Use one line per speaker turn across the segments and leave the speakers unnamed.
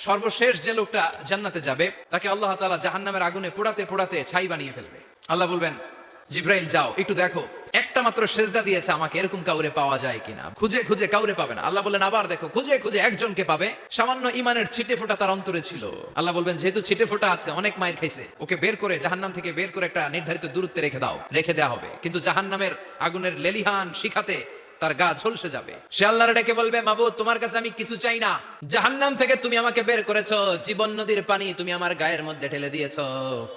সর্বশেষ যে লোকটা জান্নাতে যাবে তাকে আল্লাহ তাআলা জাহান্নামের আগুনে পোড়াতে পোড়াতে ছাই বানিয়ে ফেলবে। আল্লাহ বলবেন, জিব্রাইল যাও একটু দেখো, একটা মাত্র সেজদা দিয়েছে আমাকে, এরকম কাউরে পাওয়া যায় কিনা। খুঁজে খুঁজে কাউরে পাবে না। আল্লাহ বললেন আবার দেখো, খুঁজে খুঁজে একজনকে পাবে, সামান্য ইমানের ছিটে ফোঁটা তার অন্তরে ছিল। আল্লাহ বলবেন যেহেতু ছিটে ফোঁটা আছে, অনেক মায়ের খাইছে, ওকে বের করে জাহান্নাম থেকে বের করে একটা নির্ধারিত দূরত্বে রেখে দাও, রেখে দেওয়া হবে। কিন্তু জাহান্নামের আগুনের লেলিহান শিখাতে তার গা ঝলসে যাবে। সে আল্লাহর ডেকে বলবে, মাবুদ তোমার কাছে আমি কিছু চাই না, জাহান্নাম থেকে তুমি আমাকে বের করেছো, জীবন নদীর পানি তুমি আমার গায়ের মধ্যে ঢেলে দিয়েছো,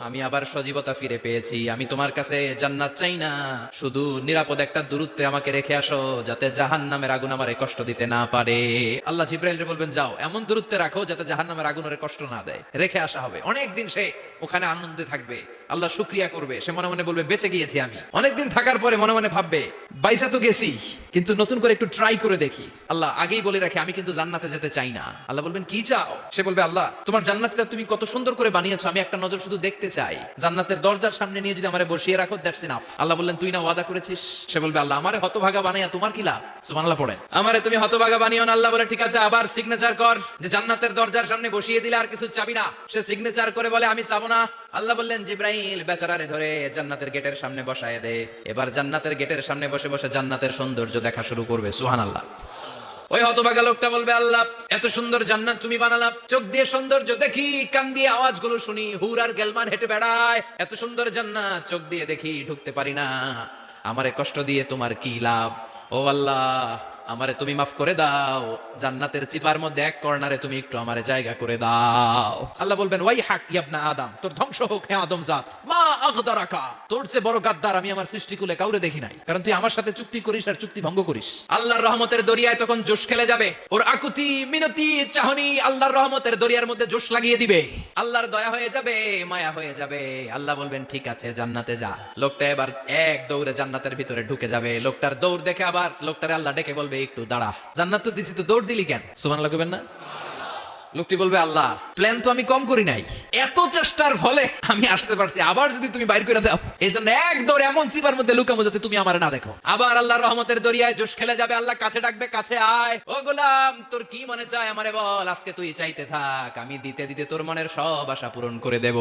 আমি আবার সজীবতা ফিরে পেয়েছি, আমি তোমার কাছে জান্নাত চাই না, শুধু নিরাপদ একটা দূরত্বে আমাকে রেখে আসো, যাতে জাহান্নামের আগুন আমারে কষ্ট দিতে না পারে। আল্লাহ জিব্রাইলকে বলবেন যাও এমন দূরত্বে রাখো যাতে জাহান্নামের আগুন ওরে কষ্ট না দেয়, রেখে আসা হবে। অনেকদিন সে ওখানে আনন্দে থাকবে, আল্লাহ শুকরিয়া করবে, সে মনে মনে বলবে বেঁচে গিয়েছি আমি। অনেকদিন থাকার পরে মনে মনে ভাববে বাইসা তো গেছি, কিন্তু নতুন করে একটু ট্রাই করে দেখি। আল্লাহ আগেই বলে রাখে আমি কিন্তু জান্নাতে যেতে চাই না। আল্লাহ বলবেন কি চাও? সে বলবে আল্লাহ তোমার জান্নাতটা তুমি কত সুন্দর করে বানিয়েছো, আমি একটা নজর শুধু দেখতে চাই, জান্নাতের দরজার সামনে নিয়ে যদি আমারে বসিয়ে রাখো দ্যাটস ইনাফ। আল্লাহ বললেন তুই না ওয়াদা করেছিস। সে বলবে আল্লাহ আমারে হতভাগা বানাইয়া তোমার কি লাভ? সুবহানাল্লাহ পড়ে, আমারে তুমি হতভাগা বানিও না। আল্লাহ বলে ঠিক আছে, আবার সিগনেচার কর যে জান্নাতের দরজার সামনে বসিয়ে দিলে আর কিছু চাবি না। সে সিগনেচার করে বলে আমি চাবো না। আল্লাহ বললেন জিব্রাইল বেচারারে ধরে জান্নাতের গেটের সামনে বসায় দে, এবার জান্নাতের গেটের সামনে বসে বসে জান্নাতের সৌন্দর্য দেখা শুরু করবে। সুবহানাল্লাহ। ওই হতভাগা লোকটা বলবে আল্লাহ এত সুন্দর জান্নাত তুমি বানালাম, চোখ দিয়ে সৌন্দর্য দেখি, কান দিয়ে আওয়াজগুলো শুনি, হুর আর গেলমান হেঁটে বেড়ায়, এত সুন্দর জান্নাত চোখ দিয়ে দেখি, ঢুকতে পারি না, আমারে কষ্ট দিয়ে তোমার কি লাভ? ও আল্লাহ আমারে তুমি মাফ করে দাও, জান্নাতের চিপার মধ্যে এক কর্নারে তুমি একটু আমারে জায়গা করে দাও। আল্লাহ বলবেন ওয়াই হাক ইবনা আদম, তোর ধ্বংস হোক হে আদম জাত, মা আগদারাকা, তোর চেয়ে বড় গাদ্দার আমি আমার সৃষ্টিকুলে কাউরে দেখি নাই, কারণ তুই আমার সাথে চুক্তি করিস আর চুক্তি ভঙ্গ করিস। আল্লাহর রহমতের দরিয়ায় তখন জোশ খেলে যাবে, ওর আকুতি মিনতি চাহনি আল্লাহর রহমতের দরিয়ার মধ্যে জোশ লাগিয়ে দিবে, আল্লাহর দয়া হয়ে যাবে, মায়া হয়ে যাবে। আল্লাহ বলবেন ঠিক আছে জান্নাতে যা। লোকটা এবার এক দৌড়ে জান্নাতের ভিতরে ঢুকে যাবে। লোকটার দৌড় দেখে আবার লোকটারে আল্লাহ ডেকে বলবে একটু দাঁড়া, জান্নাত তো দিছি, তো দৌড় দিলি কেন? সুবহানাল্লাহ কইবেন না? লোকটি বলবে আল্লাহ প্ল্যান তো আমি কম করি নাই, এত চেষ্টার ফলে আমি আসতে পারছি, আবার যদি তুমি বাইর করে দাও, এই জন্য এক দৌড়ে এমন চিপার মধ্যে লুকাবো যাতে তুমি আমার না দেখো। আবার আল্লাহর রহমতের দরিয়ায় জোশ খেলে যাবে। আল্লাহ কাছে ডাকবে, কাছে আয়, ও গোলাম তোর কি মনে চায় আমারে বল, আজকে তুই চাইতে থাক, আমি দিতে দিতে তোর মনের সব আশা পূরণ করে দেব।